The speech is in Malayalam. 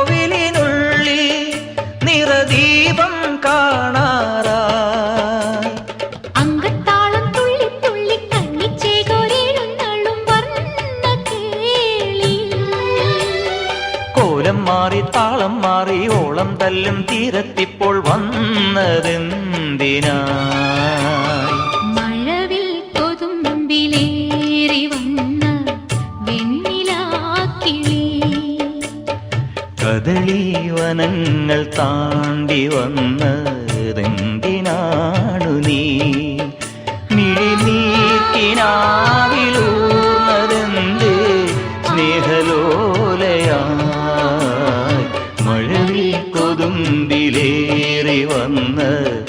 മണിനാഗക്കോവിലിനുള്ളിൽ നിറദീപം കാണാറായി. അങ്കത്താളം തുള്ളി തുള്ളി കണ്ണിച്ചേകൊരെഴുന്നള്ളും വർണ്ണക്കേളി. കോലം മാറി താളം മാറി ഓളം തല്ലും തീരത്തിപ്പോൾ വന്നതെന്തിനായി? മഴവിൽ കൊതുമ്പിലേറി വന്ന വെണ്ണിലാക്കിളി. കദളി വനങ്ങൾ താണ്ടി വന്ന